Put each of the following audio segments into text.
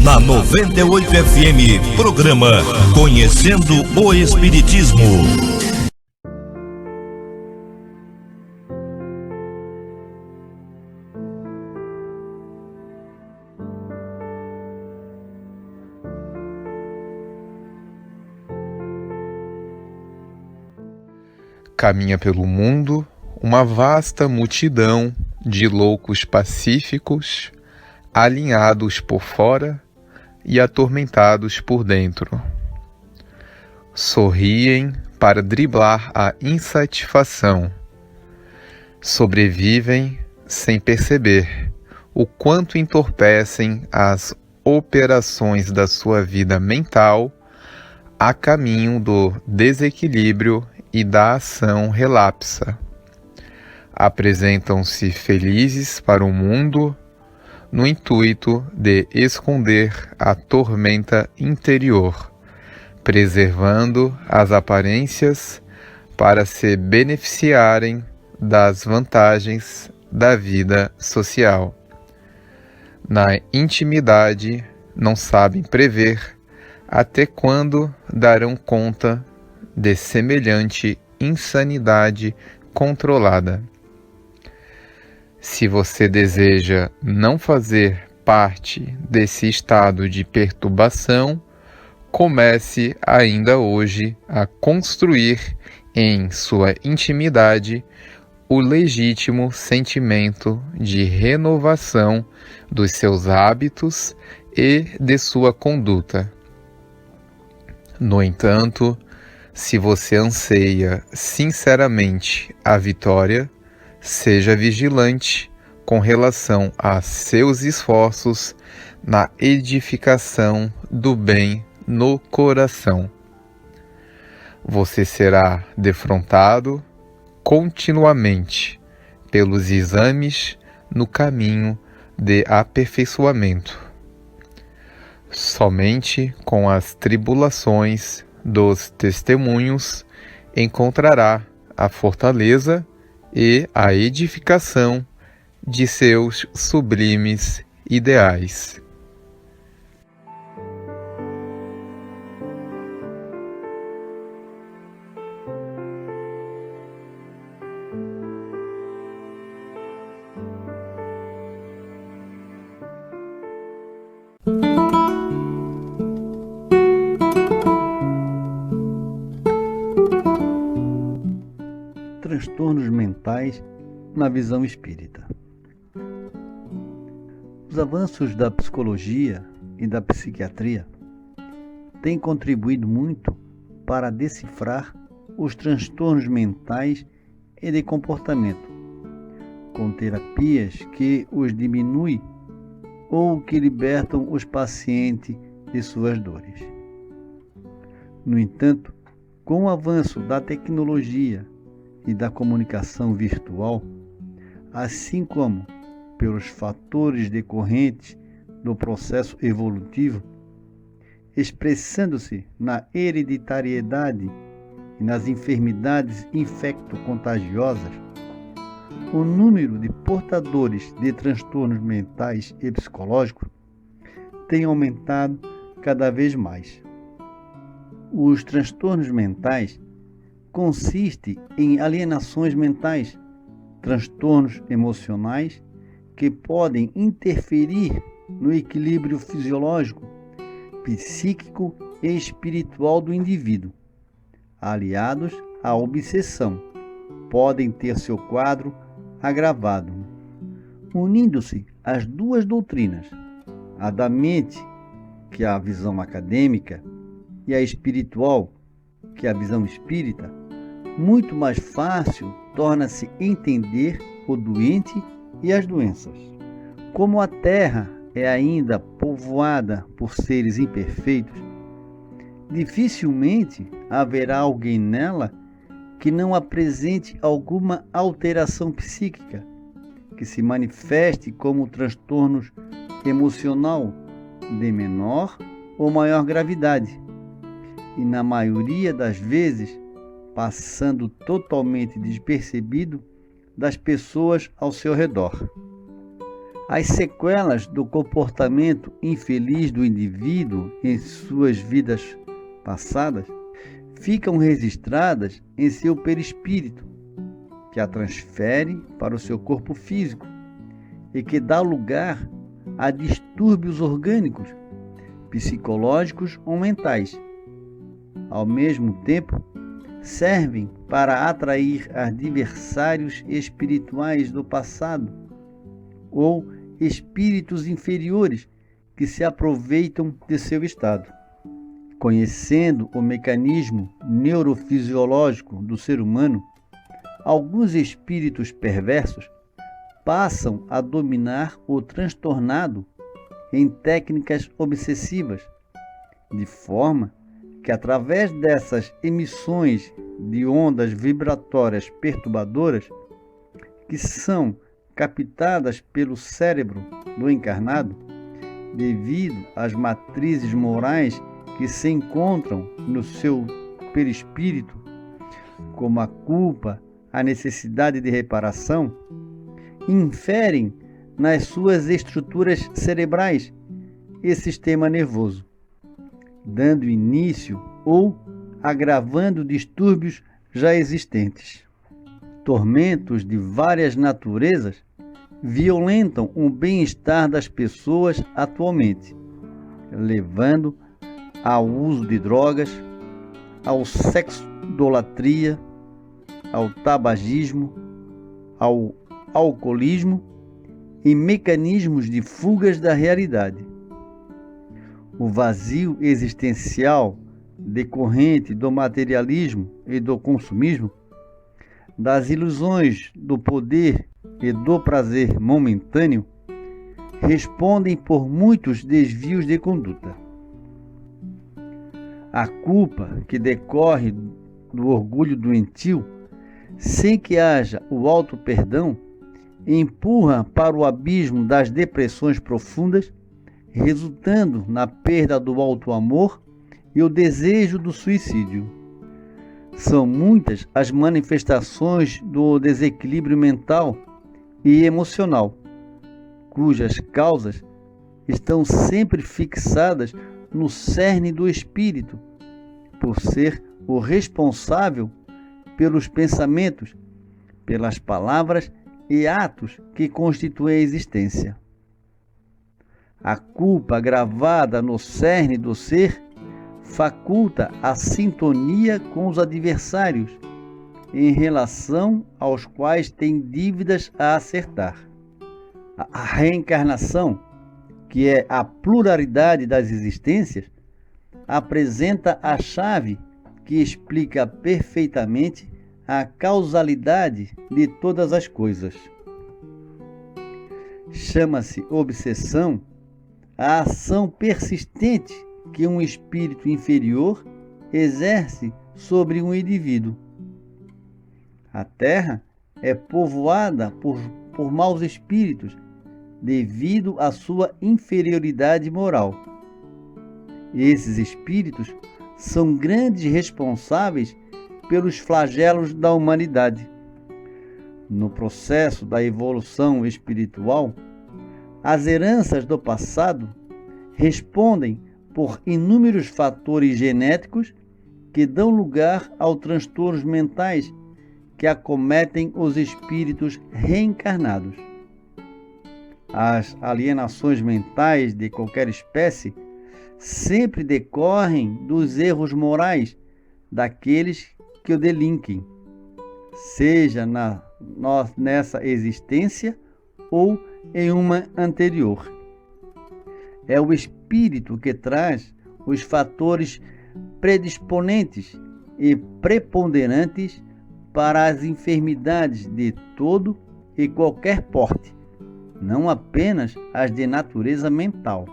Na 98 FM, programa Conhecendo o Espiritismo. Caminha pelo mundo uma vasta multidão de loucos pacíficos, alinhados por fora e atormentados por dentro. Sorriem para driblar a insatisfação. Sobrevivem sem perceber o quanto entorpecem as operações da sua vida mental a caminho do desequilíbrio e da ação relapsa. Apresentam-se felizes para o mundo no intuito de esconder a tormenta interior, preservando as aparências para se beneficiarem das vantagens da vida social. Na intimidade, não sabem prever até quando darão conta de semelhante insanidade controlada. Se você deseja não fazer parte desse estado de perturbação, comece ainda hoje a construir em sua intimidade o legítimo sentimento de renovação dos seus hábitos e de sua conduta. No entanto, se você anseia sinceramente a vitória, seja vigilante com relação a seus esforços na edificação do bem no coração. Você será defrontado continuamente pelos exames no caminho de aperfeiçoamento. Somente com as tribulações dos testemunhos encontrará a fortaleza e a edificação de seus sublimes ideais. Transtornos mentais na visão espírita. Os avanços da psicologia e da psiquiatria têm contribuído muito para decifrar os transtornos mentais e de comportamento, com terapias que os diminuem ou que libertam os pacientes de suas dores. No entanto, com o avanço da tecnologia e da comunicação virtual, assim como pelos fatores decorrentes do processo evolutivo, expressando-se na hereditariedade e nas enfermidades infecto-contagiosas, o número de portadores de transtornos mentais e psicológicos tem aumentado cada vez mais. Os transtornos mentais consiste em alienações mentais, transtornos emocionais que podem interferir no equilíbrio fisiológico, psíquico e espiritual do indivíduo. Aliados à obsessão, podem ter seu quadro agravado. Unindo-se as duas doutrinas, a da mente, que é a visão acadêmica, e a espiritual, que é a visão espírita, muito mais fácil torna-se entender o doente e as doenças. Como a Terra é ainda povoada por seres imperfeitos, dificilmente haverá alguém nela que não apresente alguma alteração psíquica, que se manifeste como transtornos emocional de menor ou maior gravidade, e na maioria das vezes passando totalmente despercebido das pessoas ao seu redor. As sequelas do comportamento infeliz do indivíduo em suas vidas passadas ficam registradas em seu perispírito, que a transfere para o seu corpo físico e que dá lugar a distúrbios orgânicos, psicológicos ou mentais. Ao mesmo tempo, servem para atrair adversários espirituais do passado ou espíritos inferiores que se aproveitam de seu estado. Conhecendo o mecanismo neurofisiológico do ser humano, alguns espíritos perversos passam a dominar o transtornado em técnicas obsessivas, de forma que, através dessas emissões de ondas vibratórias perturbadoras, que são captadas pelo cérebro do encarnado, devido às matrizes morais que se encontram no seu perispírito, como a culpa, a necessidade de reparação, inferem nas suas estruturas cerebrais e sistema nervoso, dando início ou agravando distúrbios já existentes. Tormentos de várias naturezas violentam o bem-estar das pessoas atualmente, levando ao uso de drogas, ao sexodolatria, ao tabagismo, ao alcoolismo e mecanismos de fugas da realidade. O vazio existencial decorrente do materialismo e do consumismo, das ilusões do poder e do prazer momentâneo, respondem por muitos desvios de conduta. A culpa que decorre do orgulho doentio, sem que haja o auto-perdão, empurra para o abismo das depressões profundas, resultando na perda do auto-amor e o desejo do suicídio. São muitas as manifestações do desequilíbrio mental e emocional, cujas causas estão sempre fixadas no cerne do espírito, por ser o responsável pelos pensamentos, pelas palavras e atos que constituem a existência. A culpa gravada no cerne do ser faculta a sintonia com os adversários, em relação aos quais tem dívidas a acertar. A reencarnação, que é a pluralidade das existências, apresenta a chave que explica perfeitamente a causalidade de todas as coisas. Chama-se obsessão a ação persistente que um espírito inferior exerce sobre um indivíduo. A Terra é povoada por maus espíritos devido à sua inferioridade moral. Esses espíritos são grandes responsáveis pelos flagelos da humanidade. No processo da evolução espiritual, as heranças do passado respondem por inúmeros fatores genéticos que dão lugar aos transtornos mentais que acometem os espíritos reencarnados. As alienações mentais de qualquer espécie sempre decorrem dos erros morais daqueles que o delinquem, seja nessa existência ou em uma anterior. É o espírito que traz os fatores predisponentes e preponderantes para as enfermidades de todo e qualquer porte, não apenas as de natureza mental.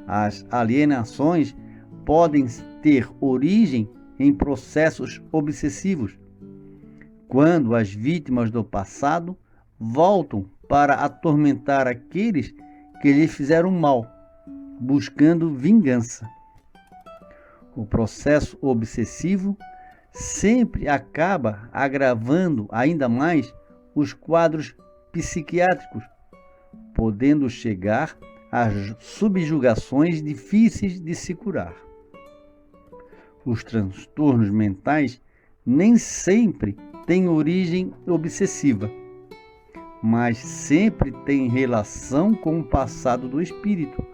As alienações podem ter origem em processos obsessivos, quando as vítimas do passado voltam para atormentar aqueles que lhes fizeram mal, buscando vingança. O processo obsessivo sempre acaba agravando ainda mais os quadros psiquiátricos, podendo chegar às subjugações difíceis de se curar. Os transtornos mentais nem sempre têm origem obsessiva, mas sempre têm relação com o passado do espírito,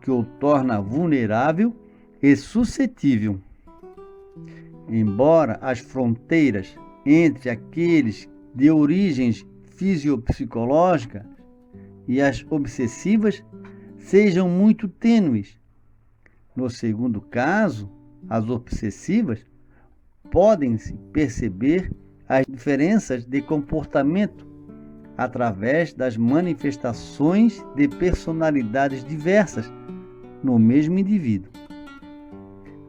que o torna vulnerável e suscetível. Embora as fronteiras entre aqueles de origens fisiopsicológicas e as obsessivas sejam muito tênues, no segundo caso, as obsessivas, podem-se perceber as diferenças de comportamento através das manifestações de personalidades diversas no mesmo indivíduo.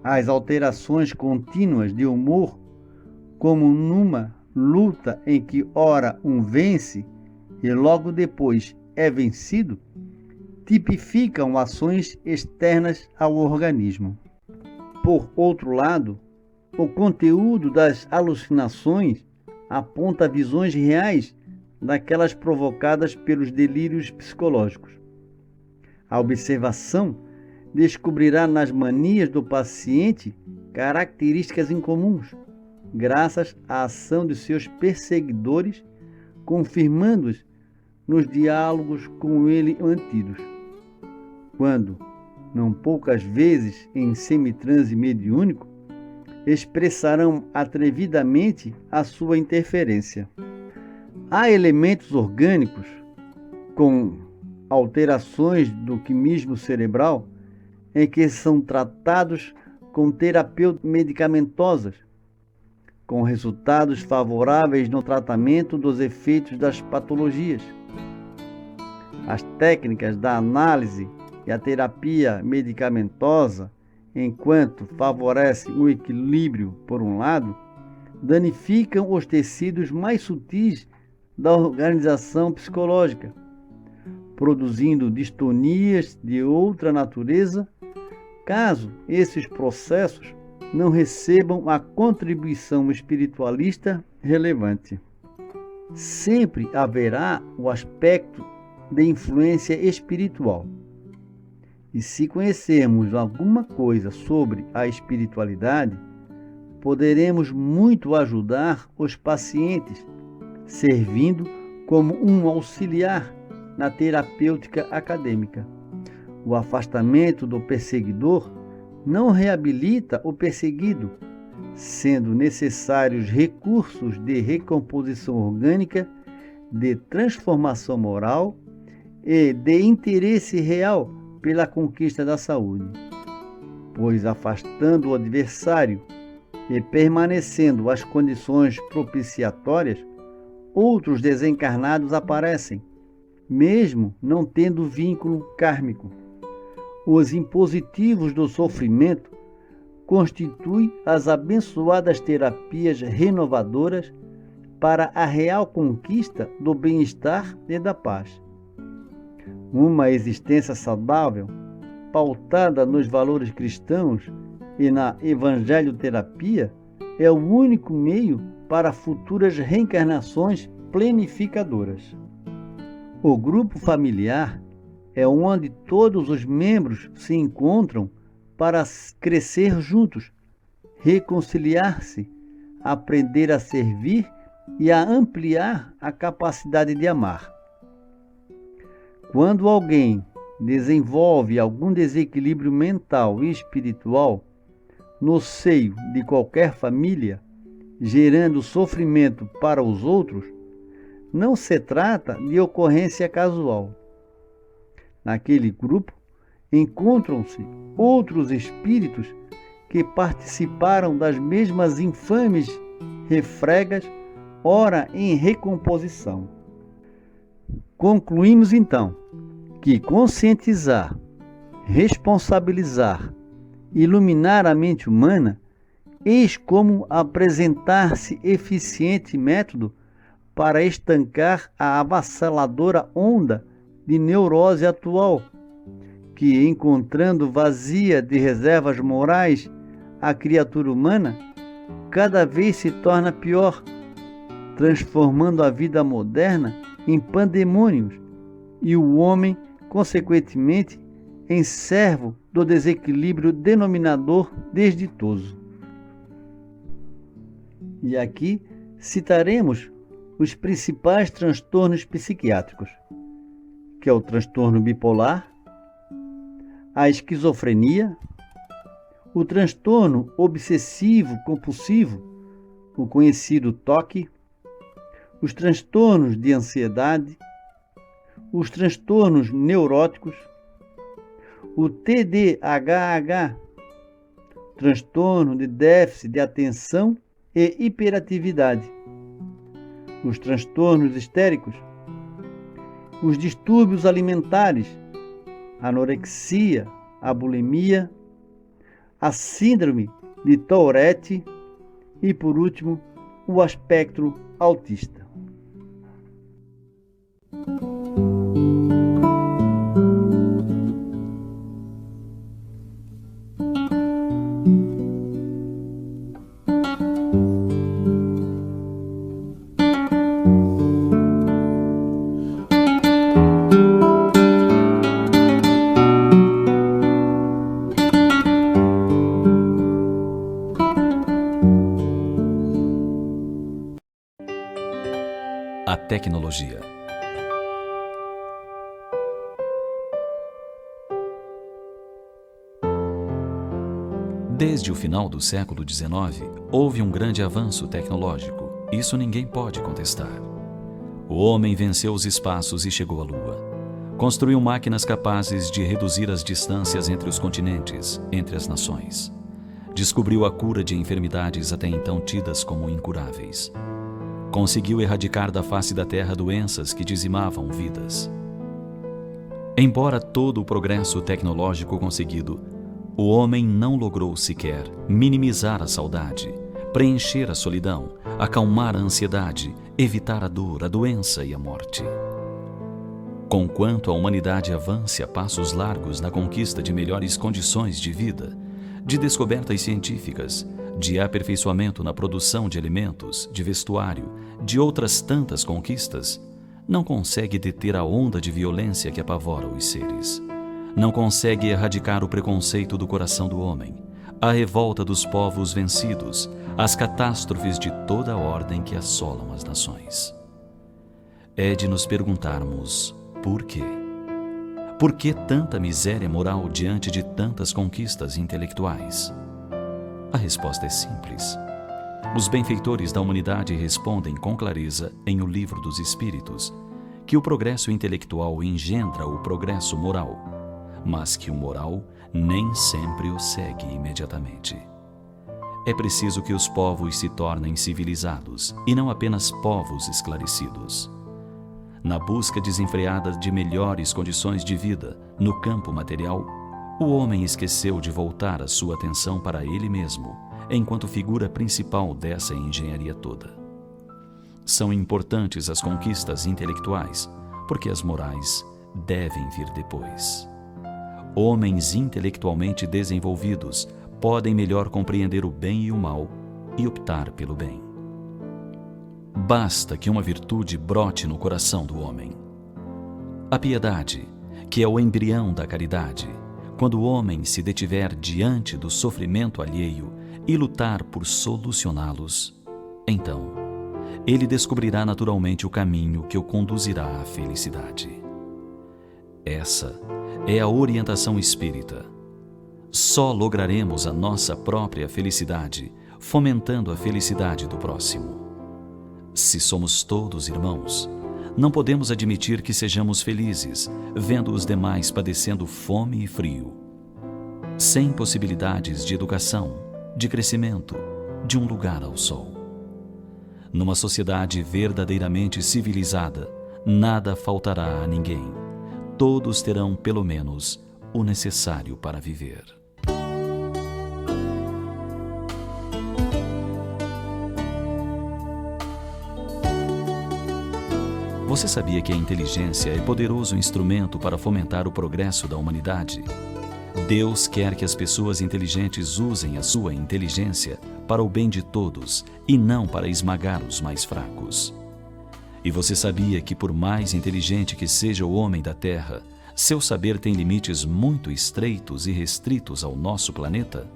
As alterações contínuas de humor, como numa luta em que ora um vence e logo depois é vencido, tipificam ações externas ao organismo. Por outro lado, o conteúdo das alucinações aponta visões reais daquelas provocadas pelos delírios psicológicos. A observação descobrirá nas manias do paciente características incomuns, graças à ação de seus perseguidores, confirmando-os nos diálogos com ele mantidos. Quando, não poucas vezes em semitranse mediúnico, expressarão atrevidamente a sua interferência. Há elementos orgânicos com alterações do quimismo cerebral em que são tratados com terapêuticas medicamentosas, com resultados favoráveis no tratamento dos efeitos das patologias. As técnicas da análise e a terapia medicamentosa, enquanto favorecem o equilíbrio por um lado, danificam os tecidos mais sutis da organização psicológica, produzindo distonias de outra natureza, caso esses processos não recebam a contribuição espiritualista relevante. Sempre haverá o aspecto de influência espiritual. E se conhecermos alguma coisa sobre a espiritualidade, poderemos muito ajudar os pacientes, servindo como um auxiliar na terapêutica acadêmica. O afastamento do perseguidor não reabilita o perseguido, sendo necessários recursos de recomposição orgânica, de transformação moral e de interesse real pela conquista da saúde. Pois afastando o adversário e permanecendo as condições propiciatórias, outros desencarnados aparecem, mesmo não tendo vínculo kármico. Os impositivos do sofrimento constituem as abençoadas terapias renovadoras para a real conquista do bem-estar e da paz. Uma existência saudável, pautada nos valores cristãos e na evangelioterapia, é o único meio para futuras reencarnações planificadoras. O grupo familiar é onde todos os membros se encontram para crescer juntos, reconciliar-se, aprender a servir e a ampliar a capacidade de amar. Quando alguém desenvolve algum desequilíbrio mental e espiritual no seio de qualquer família, gerando sofrimento para os outros, não se trata de ocorrência casual. Naquele grupo encontram-se outros espíritos que participaram das mesmas infames refregas, ora em recomposição. Concluímos então que conscientizar, responsabilizar, iluminar a mente humana, eis como apresentar-se eficiente método para estancar a avassaladora onda de neurose atual, que, encontrando vazia de reservas morais a criatura humana, cada vez se torna pior, transformando a vida moderna em pandemônios e o homem, consequentemente, em servo do desequilíbrio denominador desditoso. E aqui citaremos os principais transtornos psiquiátricos, que é o transtorno bipolar, a esquizofrenia, o transtorno obsessivo-compulsivo, o conhecido TOC, os transtornos de ansiedade, os transtornos neuróticos, o TDAH, transtorno de déficit de atenção e hiperatividade, os transtornos histéricos, os distúrbios alimentares, a anorexia, a bulimia, a síndrome de Tourette e, por último, o espectro autista. A tecnologia. Desde o final do século XIX, houve um grande avanço tecnológico. Isso ninguém pode contestar. O homem venceu os espaços e chegou à Lua. Construiu máquinas capazes de reduzir as distâncias entre os continentes, entre as nações. Descobriu a cura de enfermidades até então tidas como incuráveis. Conseguiu erradicar da face da Terra doenças que dizimavam vidas. Embora todo o progresso tecnológico conseguido, o homem não logrou sequer minimizar a saudade, preencher a solidão, acalmar a ansiedade, evitar a dor, a doença e a morte. Conquanto a humanidade avance a passos largos na conquista de melhores condições de vida, de descobertas científicas, de aperfeiçoamento na produção de alimentos, de vestuário, de outras tantas conquistas, não consegue deter a onda de violência que apavora os seres. Não consegue erradicar o preconceito do coração do homem, a revolta dos povos vencidos, as catástrofes de toda a ordem que assolam as nações. É de nos perguntarmos por quê? Por que tanta miséria moral diante de tantas conquistas intelectuais? A resposta é simples. Os benfeitores da humanidade respondem com clareza em O Livro dos Espíritos que o progresso intelectual engendra o progresso moral, mas que o moral nem sempre o segue imediatamente. É preciso que os povos se tornem civilizados e não apenas povos esclarecidos. Na busca desenfreada de melhores condições de vida no campo material, o homem esqueceu de voltar a sua atenção para ele mesmo, enquanto figura principal dessa engenharia toda. São importantes as conquistas intelectuais, porque as morais devem vir depois. Homens intelectualmente desenvolvidos podem melhor compreender o bem e o mal e optar pelo bem. Basta que uma virtude brote no coração do homem. A piedade, que é o embrião da caridade, quando o homem se detiver diante do sofrimento alheio e lutar por solucioná-los, então ele descobrirá naturalmente o caminho que o conduzirá à felicidade. Essa é a orientação espírita. Só lograremos a nossa própria felicidade fomentando a felicidade do próximo. Se somos todos irmãos, não podemos admitir que sejamos felizes vendo os demais padecendo fome e frio, sem possibilidades de educação, de crescimento, de um lugar ao sol. Numa sociedade verdadeiramente civilizada, nada faltará a ninguém. Todos terão, pelo menos, o necessário para viver. Você sabia que a inteligência é poderoso instrumento para fomentar o progresso da humanidade? Deus quer que as pessoas inteligentes usem a sua inteligência para o bem de todos e não para esmagar os mais fracos. E você sabia que, por mais inteligente que seja o homem da Terra, seu saber tem limites muito estreitos e restritos ao nosso planeta?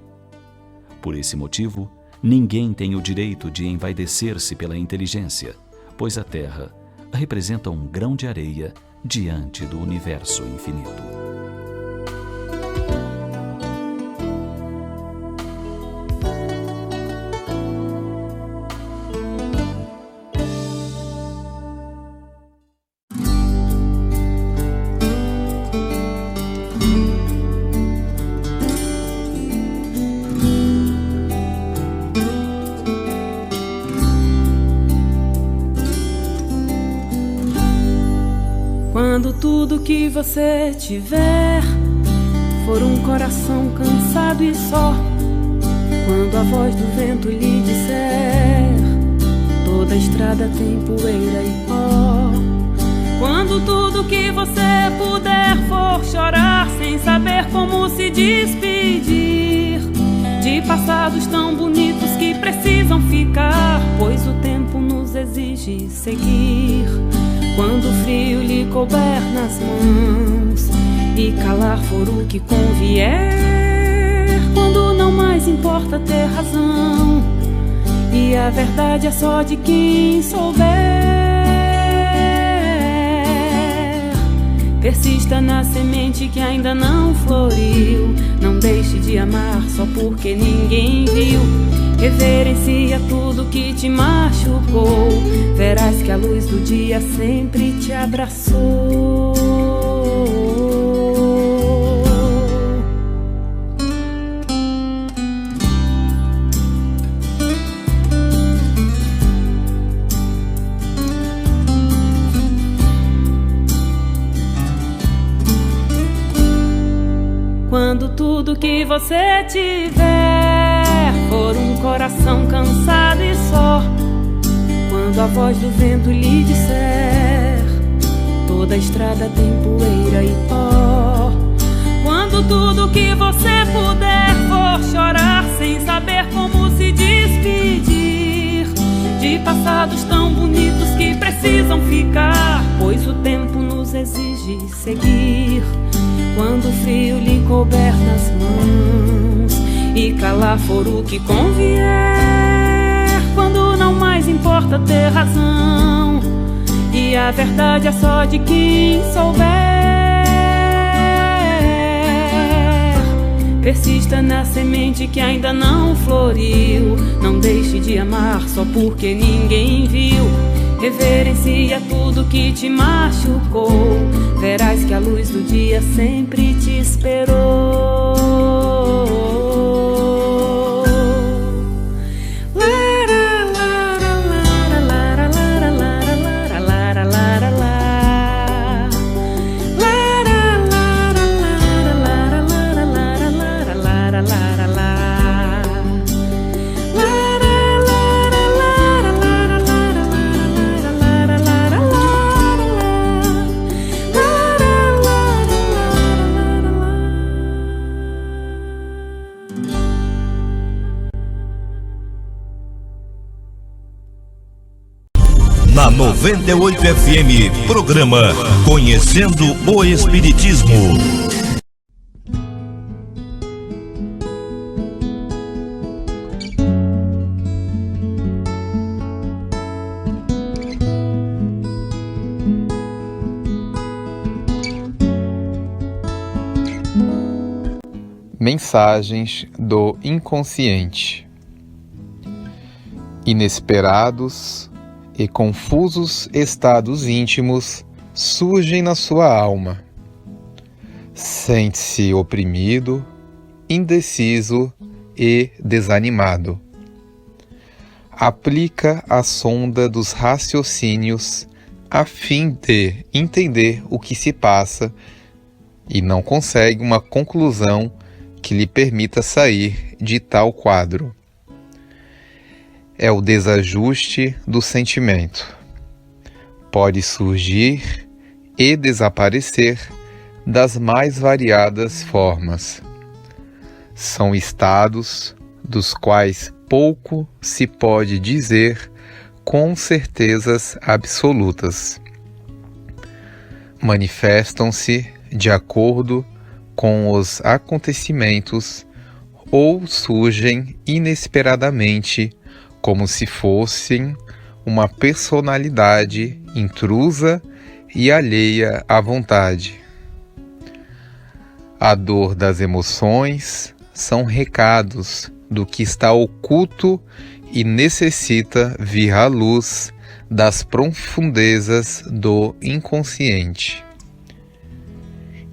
Por esse motivo, ninguém tem o direito de envaidecer-se pela inteligência, pois a Terra representa um grão de areia diante do universo infinito. Quando tudo que você tiver for um coração cansado e só, quando a voz do vento lhe disser toda a estrada tem poeira e pó, quando tudo que você puder for chorar sem saber como se despedir de passados tão bonitos que precisam ficar, pois o tempo nos exige seguir. Quando o frio lhe couber nas mãos e calar for o que convier, quando não mais importa ter razão e a verdade é só de quem souber, persista na semente que ainda não floriu, não deixe de amar só porque ninguém viu. Reverencia tudo que te machucou, verás que a luz do dia sempre te abraçou. Quando tudo que você tiver for um coração cansado e só, quando a voz do vento lhe disser toda a estrada tem poeira e pó, quando tudo que você puder for chorar sem saber como se despedir de passados tão bonitos que precisam ficar, pois o tempo nos exige seguir. Quando o frio lhe couber nas mãos e calar for o que convier, quando não mais importa ter razão e a verdade é só de quem souber, persista na semente que ainda não floriu, não deixe de amar só porque ninguém viu. Reverencia tudo que te machucou, verás que a luz do dia sempre te esperou. Na 98 FM, programa Conhecendo o Espiritismo. Mensagens do inconsciente. Inesperados e confusos estados íntimos surgem na sua alma. Sente-se oprimido, indeciso e desanimado. Aplica a sonda dos raciocínios a fim de entender o que se passa e não consegue uma conclusão que lhe permita sair de tal quadro. É o desajuste do sentimento. Pode surgir e desaparecer das mais variadas formas. São estados dos quais pouco se pode dizer com certezas absolutas. Manifestam-se de acordo com os acontecimentos ou surgem inesperadamente, como se fossem uma personalidade intrusa e alheia à vontade. A dor das emoções são recados do que está oculto e necessita vir à luz das profundezas do inconsciente.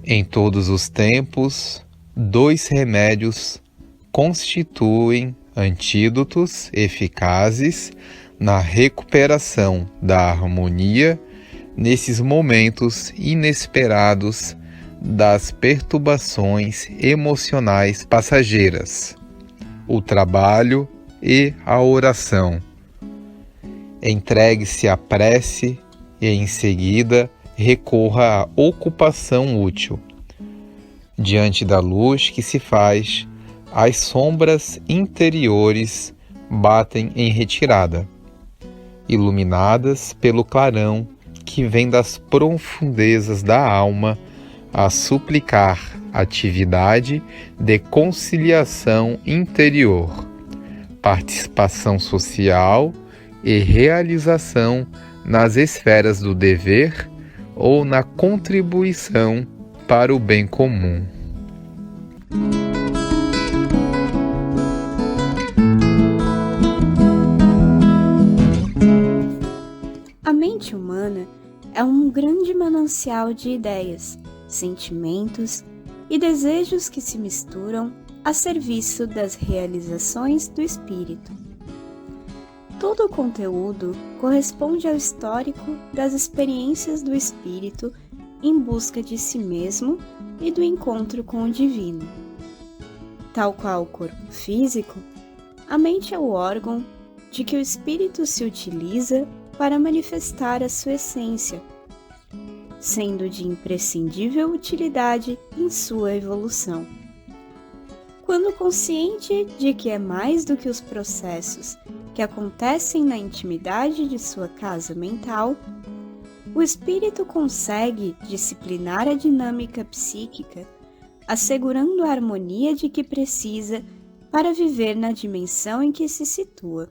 Em todos os tempos, 2 remédios constituem antídotos eficazes na recuperação da harmonia nesses momentos inesperados das perturbações emocionais passageiras: o trabalho e a oração. Entregue-se à prece e, em seguida, recorra à ocupação útil. Diante da luz que se faz, as sombras interiores batem em retirada, iluminadas pelo clarão que vem das profundezas da alma a suplicar atividade de conciliação interior, participação social e realização nas esferas do dever ou na contribuição para o bem comum. A mente humana é um grande manancial de ideias, sentimentos e desejos que se misturam a serviço das realizações do espírito. Todo o conteúdo corresponde ao histórico das experiências do espírito em busca de si mesmo e do encontro com o divino. Tal qual o corpo físico, a mente é o órgão de que o espírito se utiliza para manifestar a sua essência, sendo de imprescindível utilidade em sua evolução. Quando consciente de que é mais do que os processos que acontecem na intimidade de sua casa mental, o espírito consegue disciplinar a dinâmica psíquica, assegurando a harmonia de que precisa para viver na dimensão em que se situa.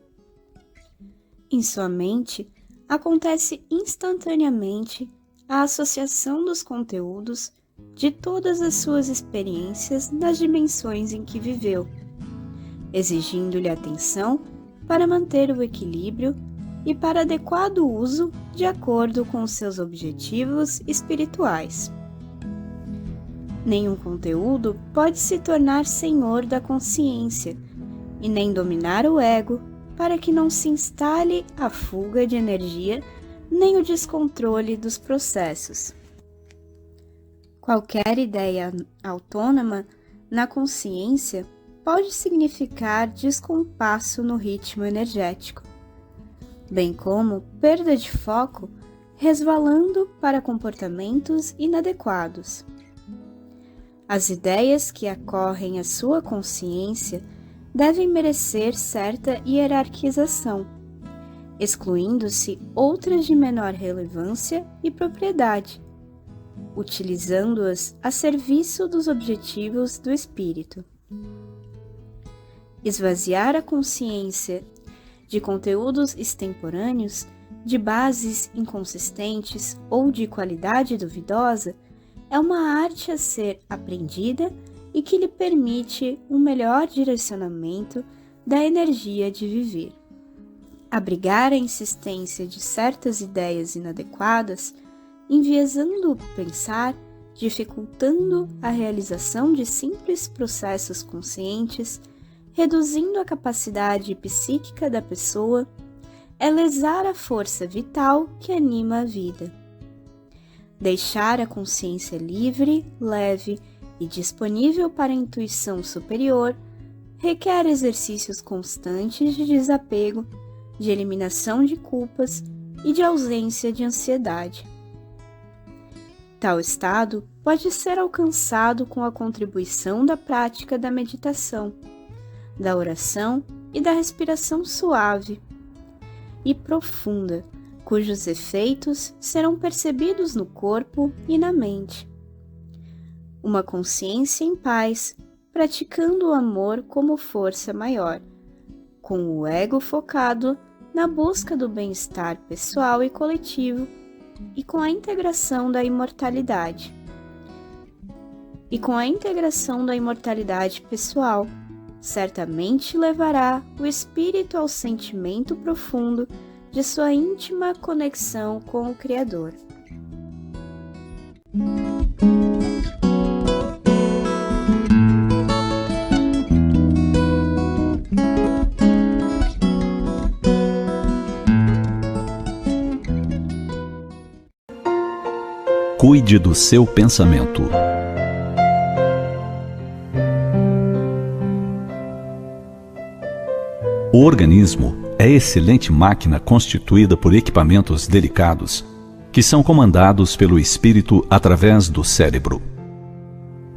Em sua mente, acontece instantaneamente a associação dos conteúdos de todas as suas experiências nas dimensões em que viveu, exigindo-lhe atenção para manter o equilíbrio e para adequado uso de acordo com os seus objetivos espirituais. Nenhum conteúdo pode se tornar senhor da consciência e nem dominar o ego para que não se instale a fuga de energia nem o descontrole dos processos. Qualquer ideia autônoma na consciência pode significar descompasso no ritmo energético, bem como perda de foco, resvalando para comportamentos inadequados. As ideias que acorrem à sua consciência devem merecer certa hierarquização, excluindo-se outras de menor relevância e propriedade, utilizando-as a serviço dos objetivos do espírito. Esvaziar a consciência de conteúdos extemporâneos, de bases inconsistentes ou de qualidade duvidosa é uma arte a ser aprendida e que lhe permite um melhor direcionamento da energia de viver. Abrigar a insistência de certas ideias inadequadas, enviesando o pensar, dificultando a realização de simples processos conscientes, reduzindo a capacidade psíquica da pessoa, é lesar a força vital que anima a vida. Deixar a consciência livre, leve e disponível para a intuição superior requer exercícios constantes de desapego, de eliminação de culpas e de ausência de ansiedade. Tal estado pode ser alcançado com a contribuição da prática da meditação, da oração e da respiração suave. e profunda, cujos efeitos serão percebidos no corpo e na mente. Uma consciência em paz, praticando o amor como força maior, com o ego focado na busca do bem-estar pessoal e coletivo e com a integração da imortalidade. Pessoal, certamente levará o espírito ao sentimento profundo de sua íntima conexão com o Criador. Cuide do seu pensamento. O organismo é excelente máquina constituída por equipamentos delicados que são comandados pelo espírito através do cérebro.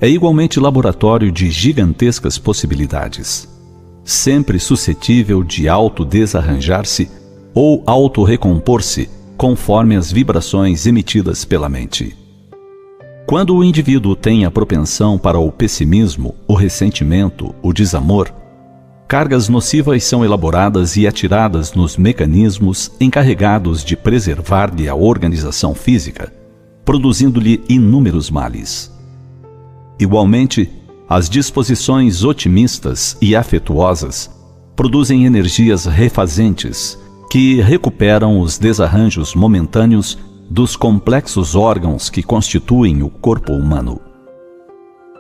É igualmente laboratório de gigantescas possibilidades, sempre suscetível de autodesarranjar-se ou autorrecompor-se conforme as vibrações emitidas pela mente. Quando o indivíduo tem a propensão para o pessimismo, o ressentimento, o desamor, cargas nocivas são elaboradas e atiradas nos mecanismos encarregados de preservar-lhe a organização física, produzindo-lhe inúmeros males. Igualmente, as disposições otimistas e afetuosas produzem energias refazentes que recuperam os desarranjos momentâneos dos complexos órgãos que constituem o corpo humano.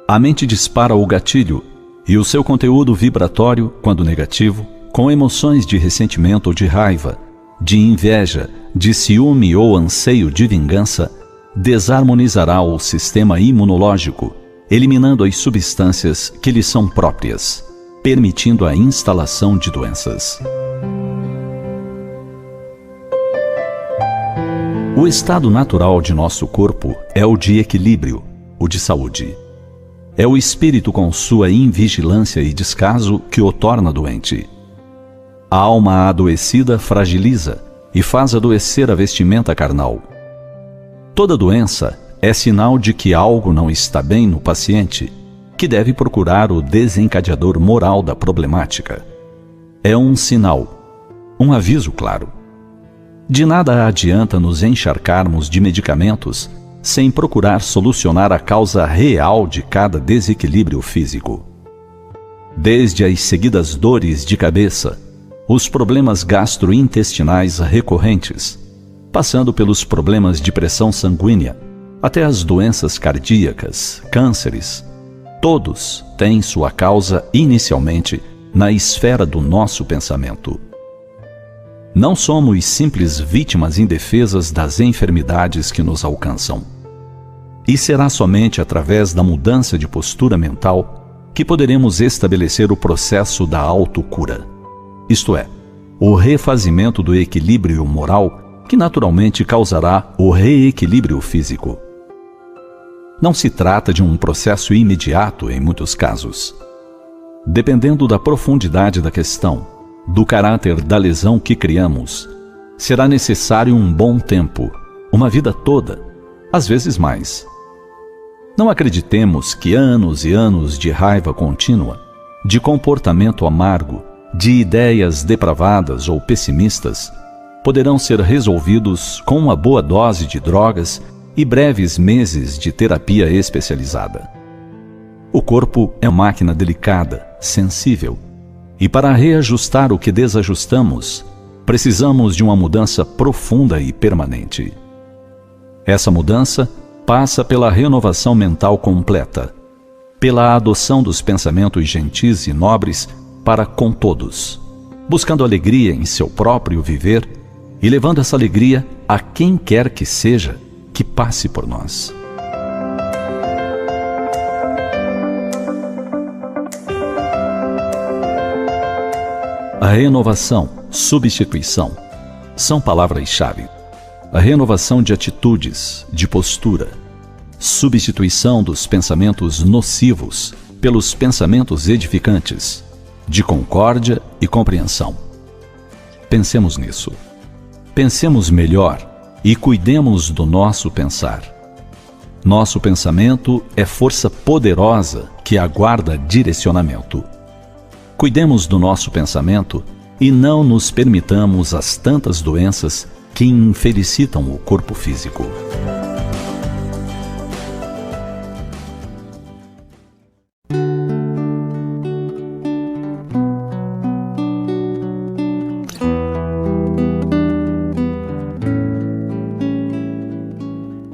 A mente dispara o gatilho e o seu conteúdo vibratório, quando negativo, com emoções de ressentimento ou de raiva, de inveja, de ciúme ou anseio de vingança, desarmonizará o sistema imunológico, eliminando as substâncias que lhe são próprias, permitindo a instalação de doenças. O estado natural de nosso corpo é o de equilíbrio, o de saúde. É o espírito com sua invigilância e descaso que o torna doente. A alma adoecida fragiliza e faz adoecer a vestimenta carnal. Toda doença é sinal de que algo não está bem no paciente, que deve procurar o desencadeador moral da problemática. É um sinal, um aviso claro. De nada adianta nos encharcarmos de medicamentos sem procurar solucionar a causa real de cada desequilíbrio físico. Desde as seguidas dores de cabeça, os problemas gastrointestinais recorrentes, passando pelos problemas de pressão sanguínea, até as doenças cardíacas, cânceres, todos têm sua causa inicialmente na esfera do nosso pensamento. Não somos simples vítimas indefesas das enfermidades que nos alcançam. E será somente através da mudança de postura mental que poderemos estabelecer o processo da autocura, isto é, o refazimento do equilíbrio moral que naturalmente causará o reequilíbrio físico. Não se trata de um processo imediato em muitos casos. Dependendo da profundidade da questão, do caráter da lesão que criamos, será necessário um bom tempo, uma vida toda, às vezes mais. Não acreditemos que anos e anos de raiva contínua, de comportamento amargo, de ideias depravadas ou pessimistas, poderão ser resolvidos com uma boa dose de drogas e breves meses de terapia especializada. O corpo é uma máquina delicada, sensível, e para reajustar o que desajustamos, precisamos de uma mudança profunda e permanente. Essa mudança passa pela renovação mental completa, pela adoção dos pensamentos gentis e nobres para com todos, buscando alegria em seu próprio viver e levando essa alegria a quem quer que seja que passe por nós. A renovação, substituição, são palavras-chave. A renovação de atitudes, de postura, substituição dos pensamentos nocivos pelos pensamentos edificantes, de concórdia e compreensão. Pensemos nisso. pensemos melhor e cuidemos do nosso pensar. Nosso pensamento é força poderosa que aguarda direcionamento. Cuidemos do nosso pensamento e não nos permitamos as tantas doenças que infelicitam o corpo físico.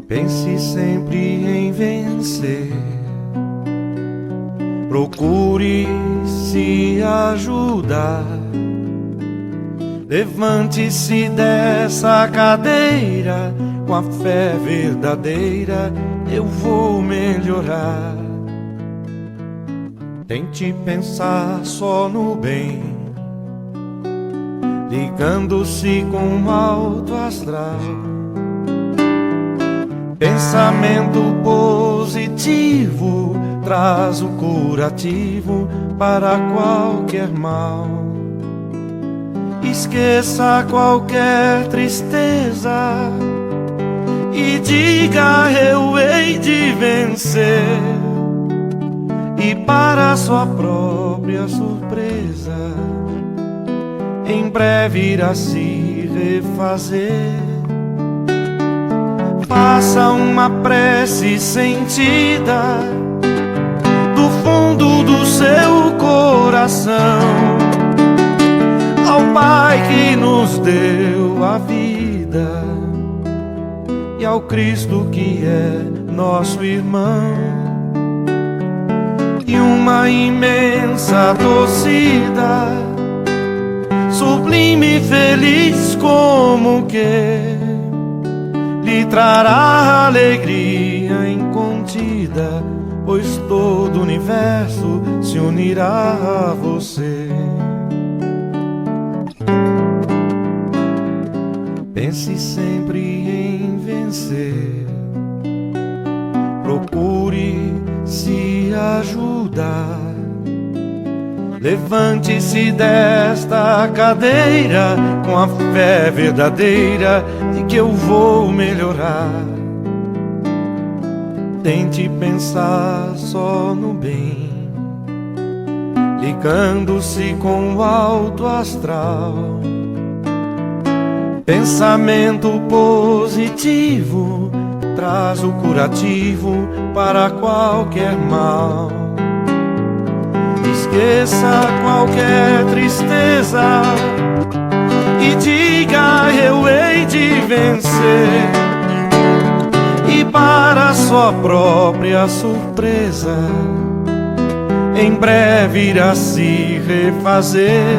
Pense sempre em vencer. Procure se ajudar. Levante-se dessa cadeira. Com a fé verdadeira eu vou melhorar. Tente pensar só no bem, ligando-se com o alto astral. Pensamento positivo traz o curativo para qualquer mal. Esqueça qualquer tristeza e diga: eu hei de vencer. E para sua própria surpresa, em breve irá se refazer. Faça uma prece sentida do fundo do seu coração ao Pai que nos deu a vida e ao Cristo que é nosso irmão. E uma imensa torcida, sublime e feliz como que lhe trará alegria incontida, pois todo o universo se unirá a você. Pense sempre em vencer. Procure se ajudar. Levante-se desta cadeira com a fé verdadeira de que eu vou melhorar. Tente pensar só no bem, ligando-se com o alto astral. Pensamento positivo traz o curativo para qualquer mal. Esqueça qualquer tristeza e diga: eu hei de vencer. E para sua própria surpresa, em breve irá se refazer.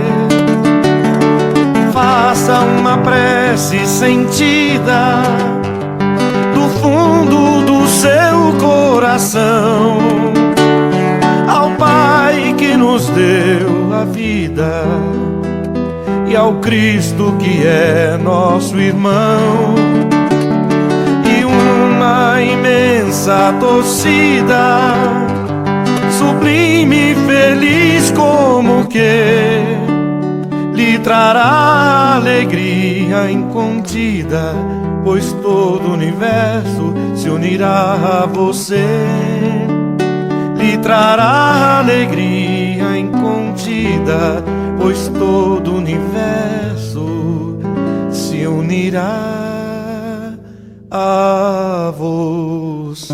Faça uma prece sentida do fundo do seu coração ao Pai que nos deu a vida e ao Cristo que é nosso irmão. E uma imensa torcida, sublime e feliz como que lhe trará alegria incontida, pois todo o universo se unirá a você. Lhe trará alegria incontida, pois todo o universo se unirá a você.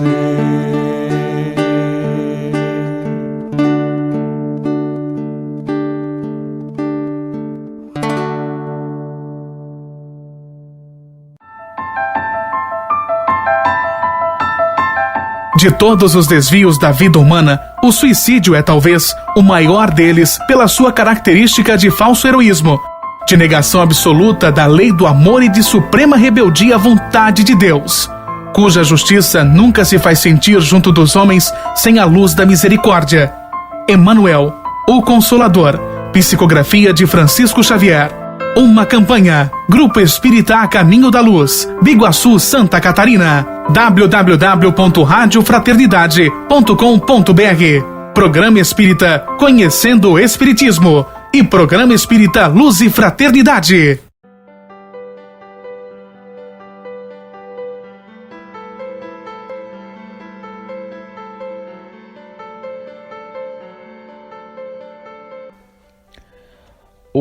De todos os desvios da vida humana, o suicídio é talvez o maior deles pela sua característica de falso heroísmo, de negação absoluta da lei do amor e de suprema rebeldia à vontade de Deus, cuja justiça nunca se faz sentir junto dos homens sem a luz da misericórdia. Emmanuel, o Consolador, psicografia de Francisco Xavier. Uma campanha. Grupo Espírita A Caminho da Luz, Biguaçu, Santa Catarina. www.radiofraternidade.com.br. Programa Espírita Conhecendo o Espiritismo e Programa Espírita Luz e Fraternidade.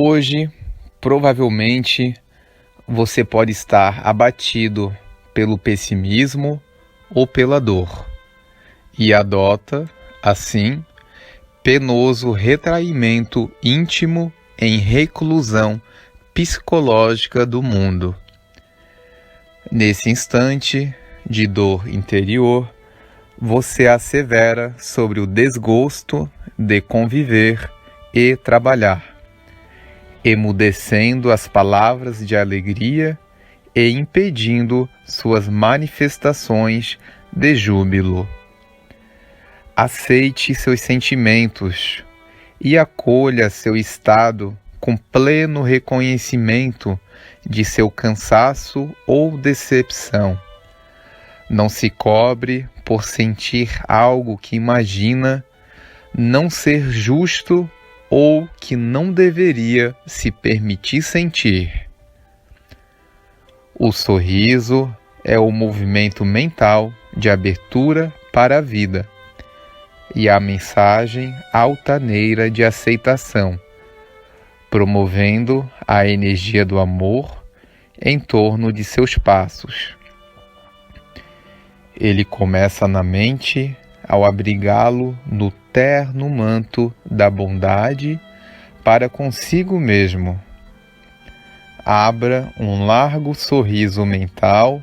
Hoje, provavelmente, você pode estar abatido pelo pessimismo ou pela dor e adota, assim, penoso retraimento íntimo em reclusão psicológica do mundo. Nesse instante de dor interior, você assevera sobre o desgosto de conviver e trabalhar, emudecendo as palavras de alegria e impedindo suas manifestações de júbilo. Aceite seus sentimentos e acolha seu estado com pleno reconhecimento de seu cansaço ou decepção. Não se cobre por sentir algo que imagina não ser justo ou que não deveria se permitir sentir. O sorriso é o movimento mental de abertura para a vida e a mensagem altaneira de aceitação, promovendo a energia do amor em torno de seus passos. Ele começa na mente ao abrigá-lo no terno manto da bondade para consigo mesmo. Abra um largo sorriso mental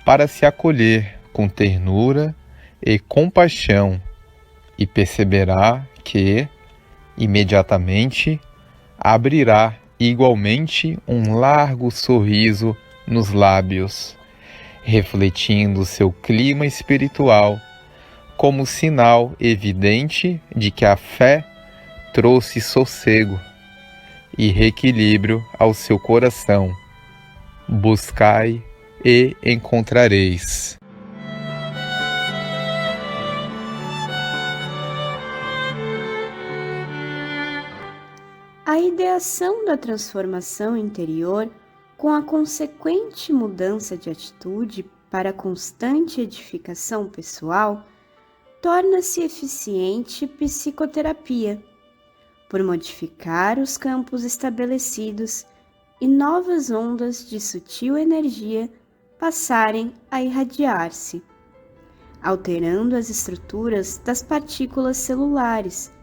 para se acolher com ternura e compaixão e perceberá que, imediatamente, abrirá igualmente um largo sorriso nos lábios, refletindo seu clima espiritual como sinal evidente de que a fé trouxe sossego e reequilíbrio ao seu coração. Buscai e encontrareis. A ideação da transformação interior, com a consequente mudança de atitude para a constante edificação pessoal, torna-se eficiente psicoterapia, por modificar os campos estabelecidos e novas ondas de sutil energia passarem a irradiar-se, alterando as estruturas das partículas celulares,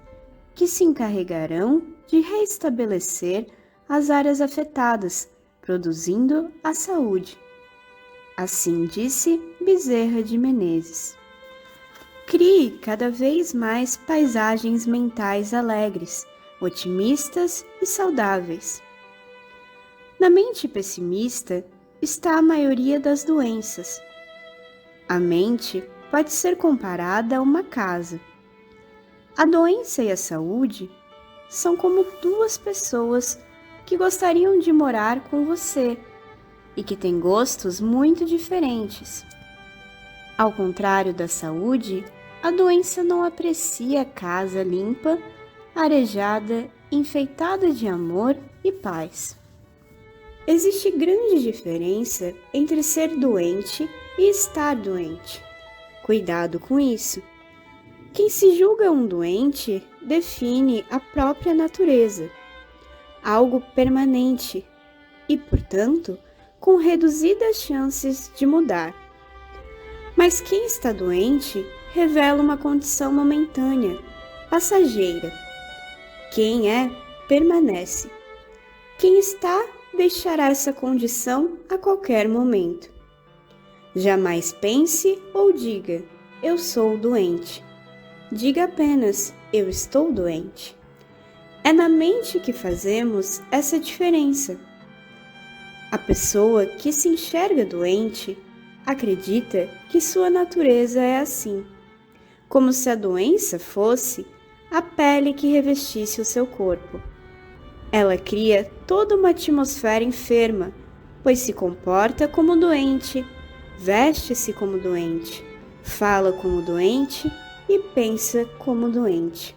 que se encarregarão de reestabelecer as áreas afetadas, produzindo a saúde. Assim disse Bezerra de Menezes. Crie cada vez mais paisagens mentais alegres, otimistas e saudáveis. Na mente pessimista está a maioria das doenças. A mente pode ser comparada a uma casa. A doença e a saúde são como duas pessoas que gostariam de morar com você e que têm gostos muito diferentes. Ao contrário da saúde, a doença não aprecia a casa limpa, arejada, enfeitada de amor e paz. Existe grande diferença entre ser doente e estar doente. Cuidado com isso. Quem se julga um doente define a própria natureza, algo permanente e, portanto, com reduzidas chances de mudar. Mas quem está doente revela uma condição momentânea, passageira. Quem é, permanece. Quem está, deixará essa condição a qualquer momento. Jamais pense ou diga, eu sou doente. Diga apenas, eu estou doente. É na mente que fazemos essa diferença. A pessoa que se enxerga doente acredita que sua natureza é assim, como se a doença fosse a pele que revestisse o seu corpo. Ela cria toda uma atmosfera enferma, pois se comporta como doente, veste-se como doente, fala como doente e pensa como doente.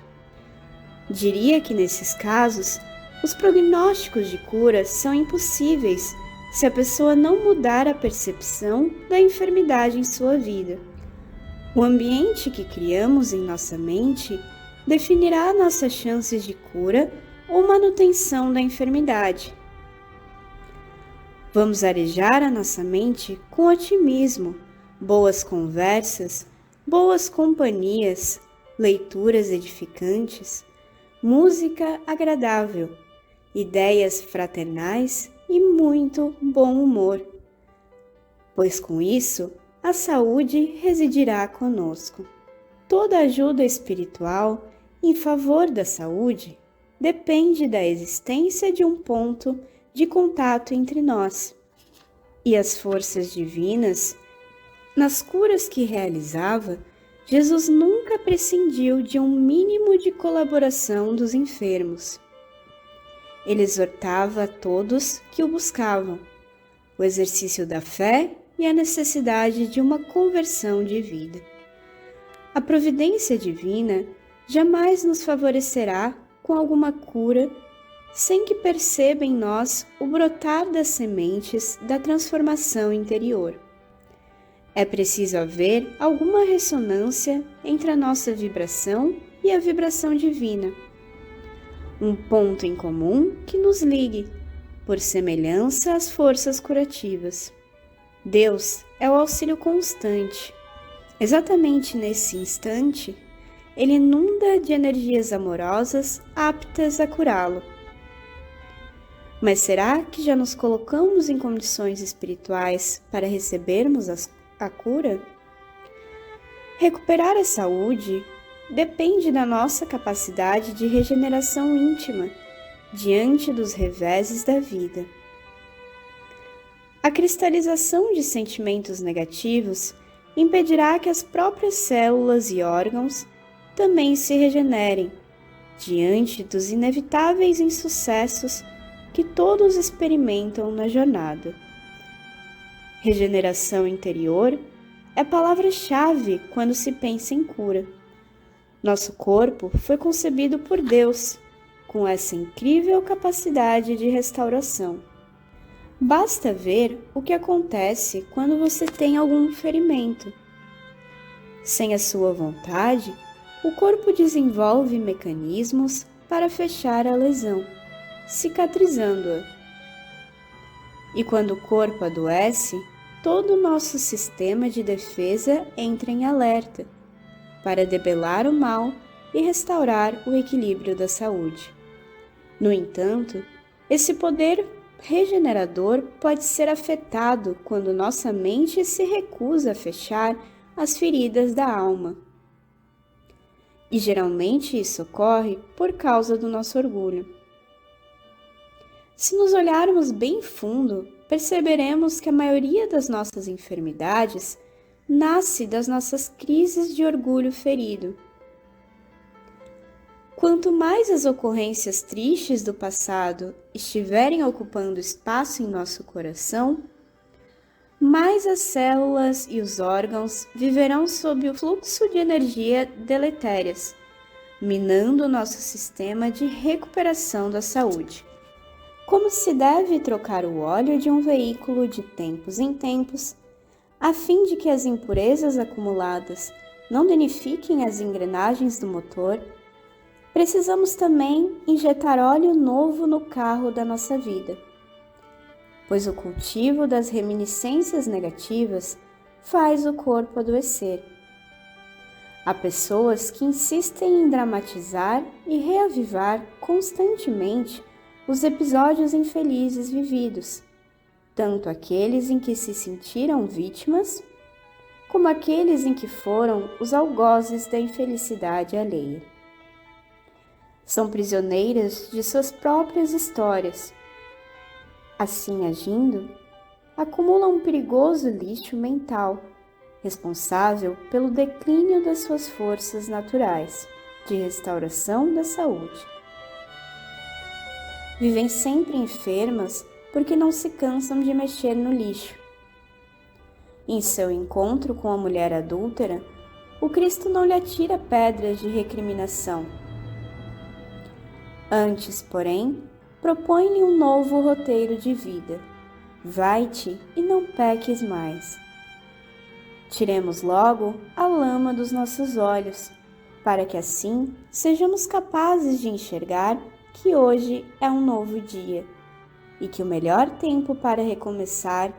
Diria que nesses casos, os prognósticos de cura são impossíveis se a pessoa não mudar a percepção da enfermidade em sua vida. O ambiente que criamos em nossa mente definirá nossas chances de cura ou manutenção da enfermidade. Vamos arejar a nossa mente com otimismo, boas conversas, boas companhias, leituras edificantes, música agradável, ideias fraternais e muito bom humor, pois com isso a saúde residirá conosco. Toda ajuda espiritual em favor da saúde depende da existência de um ponto de contato entre nós. E as forças divinas, nas curas que realizava, Jesus nunca prescindiu de um mínimo de colaboração dos enfermos. Ele exortava a todos que o buscavam, o exercício da fé e a necessidade de uma conversão de vida. A providência divina jamais nos favorecerá com alguma cura sem que perceba em nós o brotar das sementes da transformação interior. É preciso haver alguma ressonância entre a nossa vibração e a vibração divina. Um ponto em comum que nos ligue, por semelhança às forças curativas. Deus é o auxílio constante. Exatamente nesse instante, Ele inunda de energias amorosas aptas a curá-lo. Mas será que já nos colocamos em condições espirituais para recebermos a cura? Recuperar a saúde depende da nossa capacidade de regeneração íntima diante dos reveses da vida. A cristalização de sentimentos negativos impedirá que as próprias células e órgãos também se regenerem diante dos inevitáveis insucessos que todos experimentam na jornada. Regeneração interior é a palavra-chave quando se pensa em cura. Nosso corpo foi concebido por Deus, com essa incrível capacidade de restauração. Basta ver o que acontece quando você tem algum ferimento. Sem a sua vontade, o corpo desenvolve mecanismos para fechar a lesão, cicatrizando-a. E quando o corpo adoece, todo o nosso sistema de defesa entra em alerta para debelar o mal e restaurar o equilíbrio da saúde. No entanto, esse poder regenerador pode ser afetado quando nossa mente se recusa a fechar as feridas da alma. E geralmente isso ocorre por causa do nosso orgulho. Se nos olharmos bem fundo, perceberemos que a maioria das nossas enfermidades nasce das nossas crises de orgulho ferido. Quanto mais as ocorrências tristes do passado estiverem ocupando espaço em nosso coração, mais as células e os órgãos viverão sob o fluxo de energia deletérias, minando o nosso sistema de recuperação da saúde. Como se deve trocar o óleo de um veículo de tempos em tempos, a fim de que as impurezas acumuladas não danifiquem as engrenagens do motor, precisamos também injetar óleo novo no carro da nossa vida, pois o cultivo das reminiscências negativas faz o corpo adoecer. Há pessoas que insistem em dramatizar e reavivar constantemente os episódios infelizes vividos, tanto aqueles em que se sentiram vítimas, como aqueles em que foram os algozes da infelicidade alheia. São prisioneiras de suas próprias histórias. Assim agindo, acumulam um perigoso lixo mental, responsável pelo declínio das suas forças naturais de restauração da saúde. Vivem sempre enfermas porque não se cansam de mexer no lixo. Em seu encontro com a mulher adúltera, o Cristo não lhe atira pedras de recriminação. Antes, porém, propõe-lhe um novo roteiro de vida. Vai-te e não peques mais. Tiremos logo a lama dos nossos olhos, para que assim sejamos capazes de enxergar que hoje é um novo dia e que o melhor tempo para recomeçar,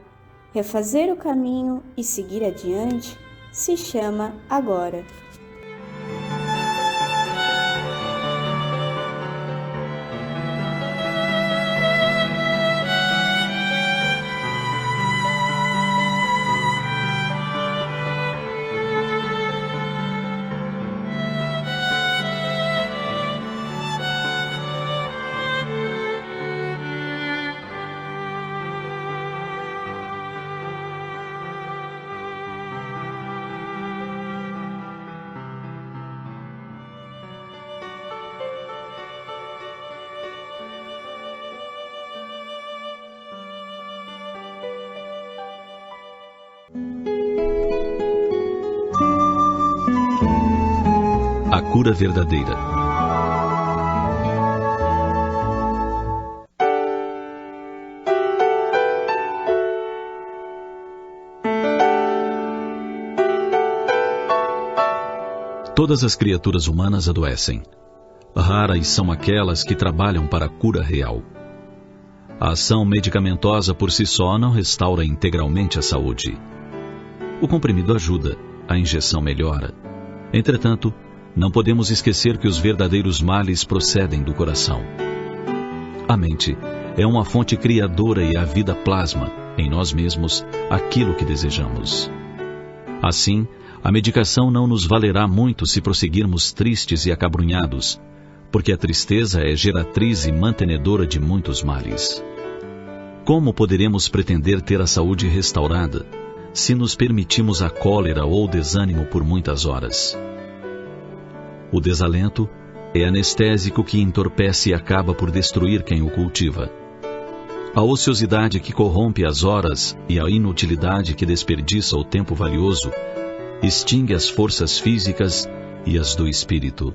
refazer o caminho e seguir adiante se chama agora. A cura verdadeira. Todas as criaturas humanas adoecem. Raras são aquelas que trabalham para a cura real. A ação medicamentosa por si só não restaura integralmente a saúde. O comprimido ajuda, a injeção melhora. Entretanto, não podemos esquecer que os verdadeiros males procedem do coração. A mente é uma fonte criadora e a vida plasma, em nós mesmos, aquilo que desejamos. Assim, a medicação não nos valerá muito se prosseguirmos tristes e acabrunhados, porque a tristeza é geratriz e mantenedora de muitos males. Como poderemos pretender ter a saúde restaurada se nos permitimos a cólera ou o desânimo por muitas horas? O desalento é anestésico que entorpece e acaba por destruir quem o cultiva. A ociosidade que corrompe as horas e a inutilidade que desperdiça o tempo valioso extingue as forças físicas e as do espírito.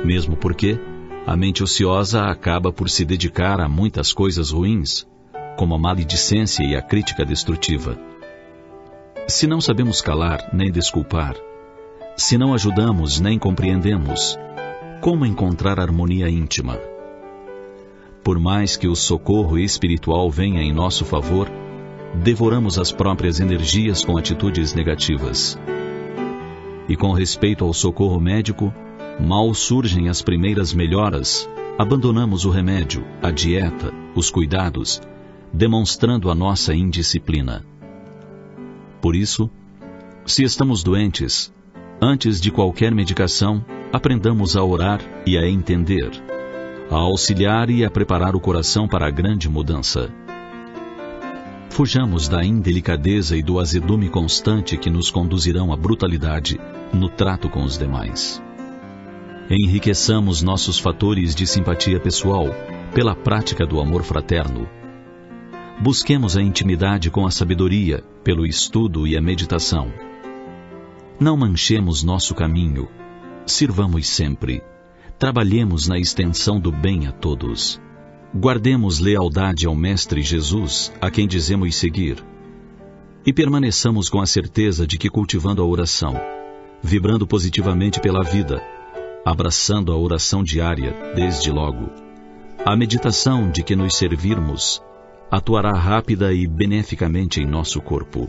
Mesmo porque a mente ociosa acaba por se dedicar a muitas coisas ruins, como a maledicência e a crítica destrutiva. Se não sabemos calar nem desculpar, se não ajudamos nem compreendemos, como encontrar harmonia íntima? Por mais que o socorro espiritual venha em nosso favor, devoramos as próprias energias com atitudes negativas. E com respeito ao socorro médico, mal surgem as primeiras melhoras, abandonamos o remédio, a dieta, os cuidados, demonstrando a nossa indisciplina. Por isso, se estamos doentes, antes de qualquer medicação, aprendamos a orar e a entender, a auxiliar e a preparar o coração para a grande mudança. Fujamos da indelicadeza e do azedume constante que nos conduzirão à brutalidade no trato com os demais. Enriqueçamos nossos fatores de simpatia pessoal pela prática do amor fraterno. Busquemos a intimidade com a sabedoria pelo estudo e a meditação. Não manchemos nosso caminho, sirvamos sempre, trabalhemos na extensão do bem a todos. Guardemos lealdade ao Mestre Jesus, a quem dizemos seguir, e permaneçamos com a certeza de que cultivando a oração, vibrando positivamente pela vida, abraçando a oração diária, desde logo, a meditação de que nos servirmos atuará rápida e beneficamente em nosso corpo.